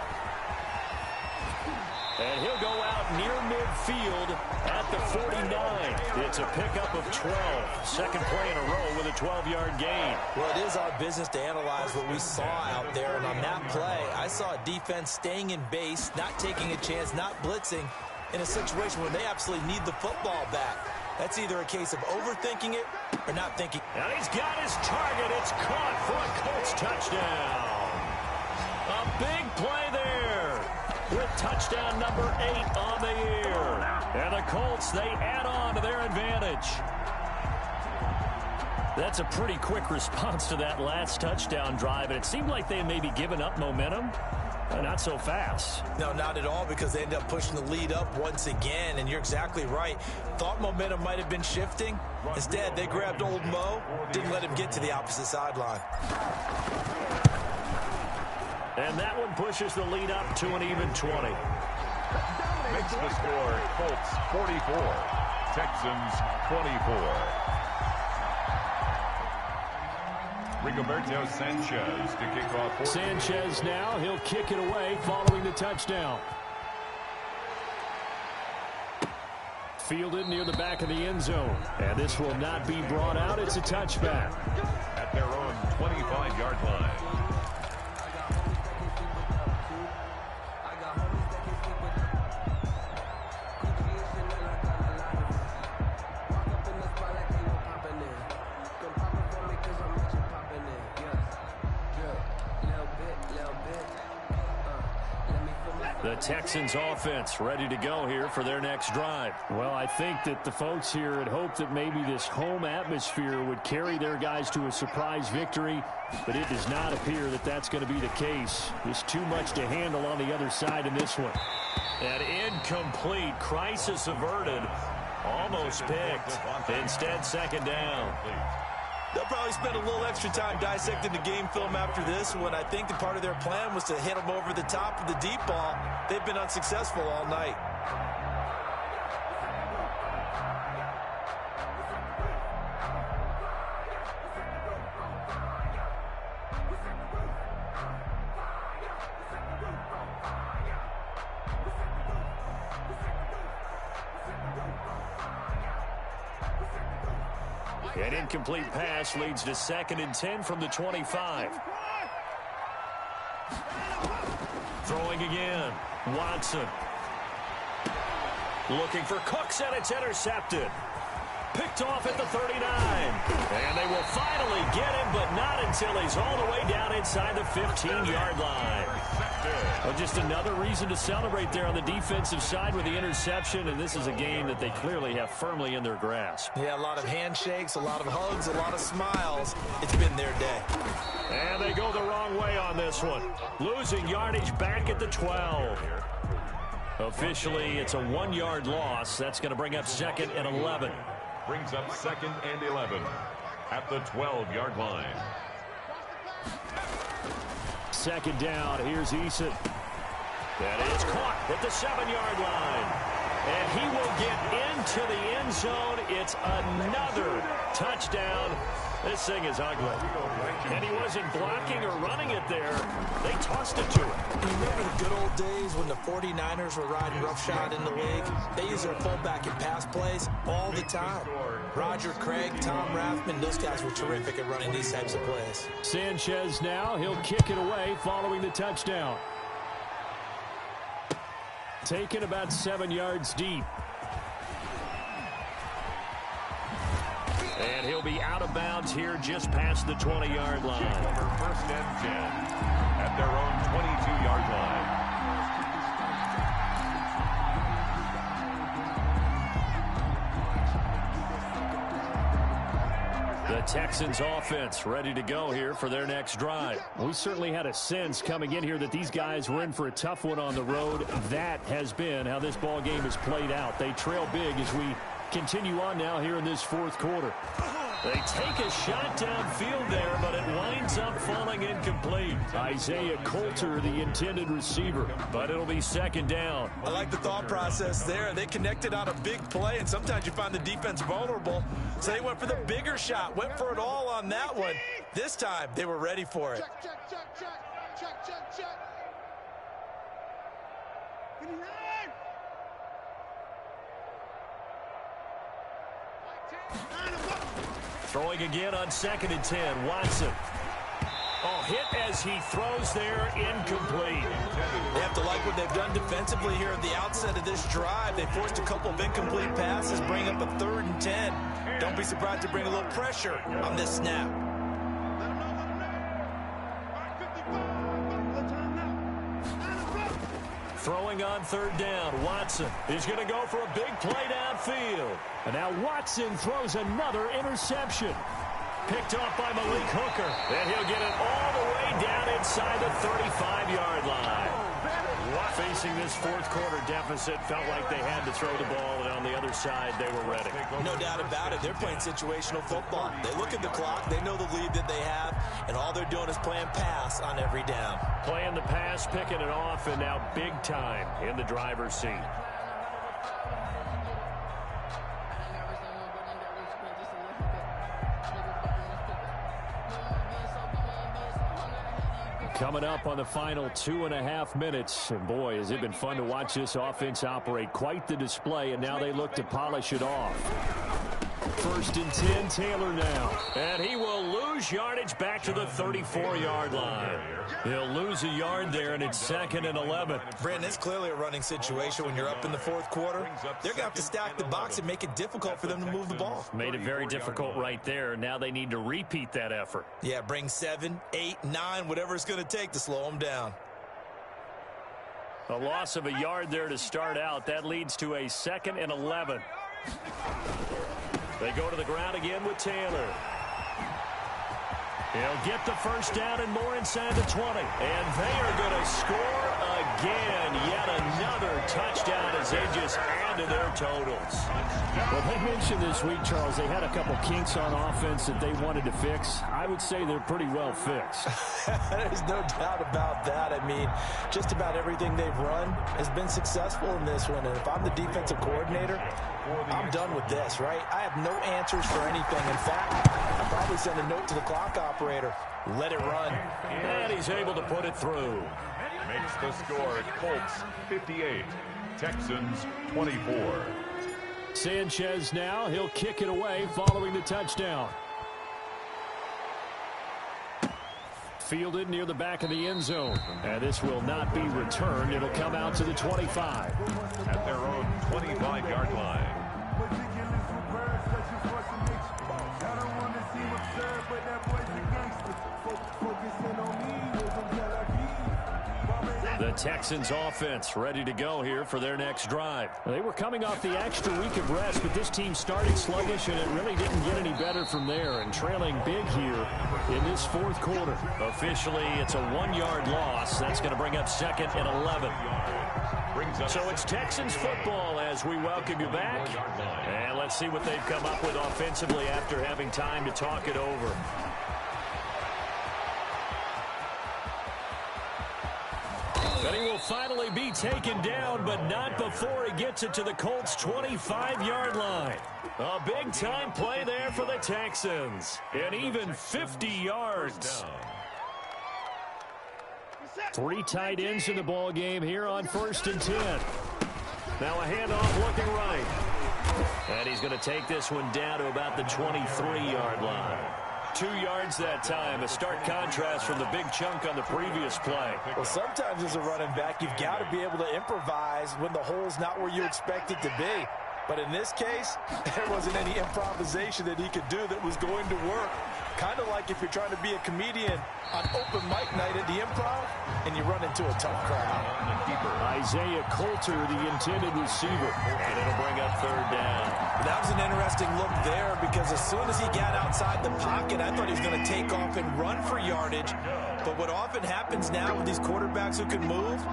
And he'll go out near midfield at the 49. It's a pickup of 12. Second play in a row with a 12-yard gain. Well, it is our business to analyze what we saw out there. And on that play, I saw a defense staying in base, not taking a chance, not blitzing in a situation where they absolutely need the football back. That's either a case of overthinking it or not thinking. And he's got his target. It's caught for a Colts touchdown. A big play there with touchdown number 8 on the year. And the Colts, they add on to their advantage. That's a pretty quick response to that last touchdown drive. And it seemed like they had maybe given up momentum. Not so fast. No, not at all, because they ended up pushing the lead up once again, and you're exactly right. Thought momentum might have been shifting. Instead, they grabbed old Mo, didn't let him get to the opposite sideline. And that one pushes the lead up to an even 20. Makes the score Colts 44, Texans 24. Rigoberto Sanchez to kick off. Sanchez now, he'll kick it away following the touchdown. Fielded near the back of the end zone. And this will not be brought out. It's a touchback. At their own 25-yard line. The Texans offense ready to go here for their next drive. Well, I think that the folks here had hoped that maybe this home atmosphere would carry their guys to a surprise victory, but it does not appear that that's going to be the case. There's too much to handle on the other side in this one. An incomplete, crisis averted, almost picked. Instead, second down. They'll probably spend a little extra time dissecting the game film after this one. I think that part of their plan was to hit them over the top of the deep ball. They've been unsuccessful all night. An incomplete pass leads to 2nd and 10 from the 25. Throwing again. Watson. Looking for Cooks, and it's intercepted. Picked off at the 39. And they will finally get him, but not until he's all the way down inside the 15-yard line. Well, just another reason to celebrate there on the defensive side with the interception, and this is a game that they clearly have firmly in their grasp. Yeah, a lot of handshakes, a lot of hugs, a lot of smiles. It's been their day. And they go the wrong way on this one. Losing yardage back at the 12. Officially, it's a 1-yard loss. That's going to bring up 2nd and 11. Brings up 2nd and 11 at the 12-yard line. Second down. Here's Eason. That is caught at the 7-yard line. And he will get into the end zone. It's another touchdown. This thing is ugly. And he wasn't blocking or running it there. They tossed it to him. You remember the good old days when the 49ers were riding roughshod in the league? They use their fullback in pass plays all the time. Roger Craig, Tom Rathman, those guys were terrific at running these types of plays. Sanchez now, he'll kick it away following the touchdown. Taken about 7 yards deep. And he'll be out of bounds here just past the 20-yard line. Over 1st and 10 at their own 22-yard line. The Texans offense ready to go here for their next drive. We certainly had a sense coming in here that these guys were in for a tough one on the road. That has been how this ball game has played out. They trail big as we continue on now here in this 4th quarter. They take a shot downfield there, but it winds up falling incomplete. Isaiah Coulter, the intended receiver. But it'll be 2nd down. I like the thought process there. They connected on a big play, and sometimes you find the defense vulnerable. So they went for the bigger shot, went for it all on that one. This time, they were ready for it. Check, check, check, check, check, check, check. Throwing again on 2nd and 10. Watson. Oh, hit as he throws there, incomplete. They have to like what they've done defensively here at the outset of this drive. They forced a couple of incomplete passes, bring up a 3rd and 10. Don't be surprised to bring a little pressure on this snap. Throwing on 3rd down. Watson is going to go for a big play downfield. And now Watson throws another interception. Picked off by Malik Hooker. And he'll get it all the way down inside the 35-yard line. Facing this 4th quarter deficit, felt like they had to throw the ball, and on the other side, they were ready. No doubt about it. They're playing situational football. They look at the clock. They know the lead that they have, and all they're doing is playing pass on every down. Playing the pass, picking it off, and now big time in the driver's seat. Coming up on the final 2.5 minutes. And boy, has it been fun to watch this offense operate. Quite the display, and now they look to polish it off. 1st and 10, Taylor now. And he will lose yardage back to the 34-yard line. He'll lose a yard there, and it's 2nd and 11. Brandon, it's clearly a running situation when you're up in the 4th quarter. They're going to have to stack the box and make it difficult for them to move the ball. Made it very difficult right there. Now they need to repeat that effort. Yeah, bring 7, 8, 9, whatever it's going to take to slow them down. A loss of a yard there to start out. That leads to a 2nd and 11. They go to the ground again with Taylor. He'll get the 1st down and more inside the 20. And they are going to score again. Yet another touchdown as they just add to their totals. Well, they mentioned this week, Charles, they had a couple kinks on offense that they wanted to fix. I would say they're pretty well fixed. There's no doubt about that. I mean, just about everything they've run has been successful in this one. And if I'm the defensive coordinator, I'm done with this, right? I have no answers for anything. In fact, I'll probably send a note to the clock operator. Let it run. And he's able to put it through. Makes the score Colts 58, Texans 24. Sanchez now. He'll kick it away following the touchdown. Fielded near the back of the end zone. And this will not be returned. It'll come out to the 25. At their own 25-yard line. The Texans offense ready to go here for their next drive. They were coming off the extra week of rest, but this team started sluggish, and it really didn't get any better from there, and trailing big here in this 4th quarter. Officially, it's a 1-yard loss. That's going to bring up 2nd and 11. So it's Texans football as we welcome you back. And let's see what they've come up with offensively after having time to talk it over. But he will finally be taken down, but not before he gets it to the Colts' 25-yard line. A big-time play there for the Texans. And even 50 yards. 3 tight ends in the ball game here on 1st and 10. Now a handoff looking right. And he's going to take this one down to about the 23-yard line. 2 yards that time, a stark contrast from the big chunk on the previous play. Well, sometimes as a running back, you've got to be able to improvise when the hole's not where you expect it to be. But in this case, there wasn't any improvisation that he could do that was going to work. Kind of like if you're trying to be a comedian on open mic night at the Improv and you run into a tough crowd. Isaiah Coulter, the intended receiver. And it'll bring up 3rd down. That was an interesting look there because as soon as he got outside the pocket, I thought he was going to take off and run for yardage. But what often happens now with these quarterbacks who can move,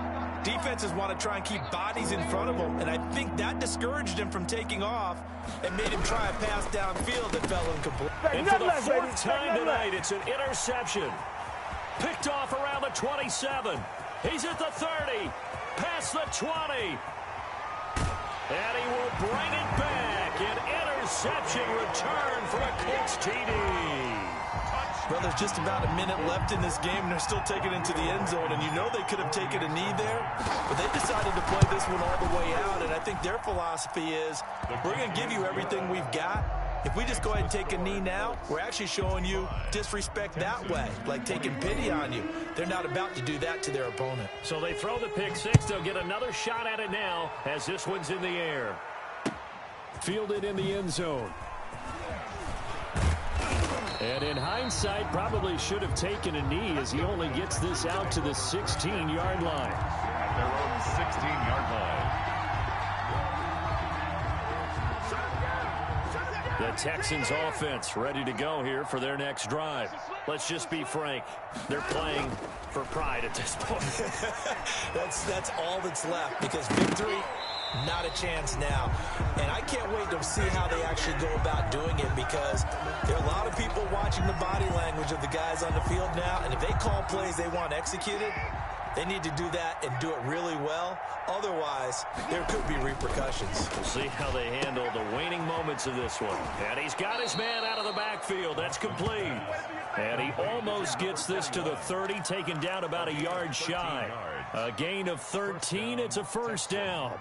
defenses want to try and keep bodies in front of them, and I think that discouraged him from taking off and made him try a pass downfield that fell incomplete. And for the 4th time tonight, it's an interception. Picked off around the 27. He's at the 30, past the 20. And he will bring it back. An interception return for a Colts TD. Well, there's just about a minute left in this game, and they're still taking it into the end zone. And you know they could have taken a knee there, but they decided to play this one all the way out. And I think their philosophy is, we're going to give you everything we've got. If we just go ahead and take a knee now, we're actually showing you disrespect that way, like taking pity on you. They're not about to do that to their opponent. So they throw the pick six. They'll get another shot at it now as this one's in the air. Fielded in the end zone. And in hindsight, probably should have taken a knee as he only gets this out to the 16-yard line. At their own 16-yard line. The Texans offense ready to go here for their next drive. Let's just be frank. They're playing for pride at this point. That's all that's left, because victory, not a chance now. And I can't wait to see how they actually go about doing it, because there are a lot of people watching the body language of the guys on the field now, and if they call plays they want executed, they need to do that and do it really well. Otherwise, there could be repercussions. We'll see how they handle the waning moments of this one. And he's got his man out of the backfield. That's complete. And he almost gets this to the 30, taken down about a yard shy. A gain of 13. It's a first down.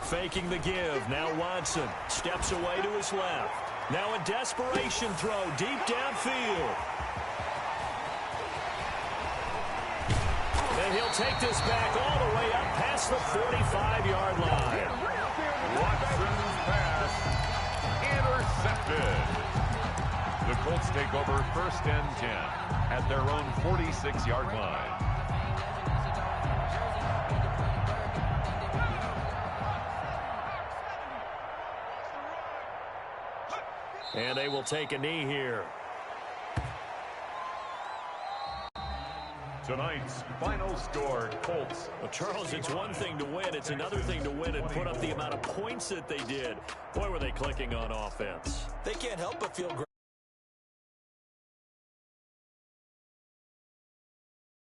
Faking the give. Now Watson steps away to his left. Now a desperation throw deep downfield. And he'll take this back all the way up past the 45-yard line. Watson's pass intercepted. The Colts take over first and 10 at their own 46-yard line. And they will take a knee here. Tonight's final score, Colts. Well, Charles, it's one thing to win. It's another thing to win and put up the amount of points that they did. Boy, were they clicking on offense. They can't help but feel great.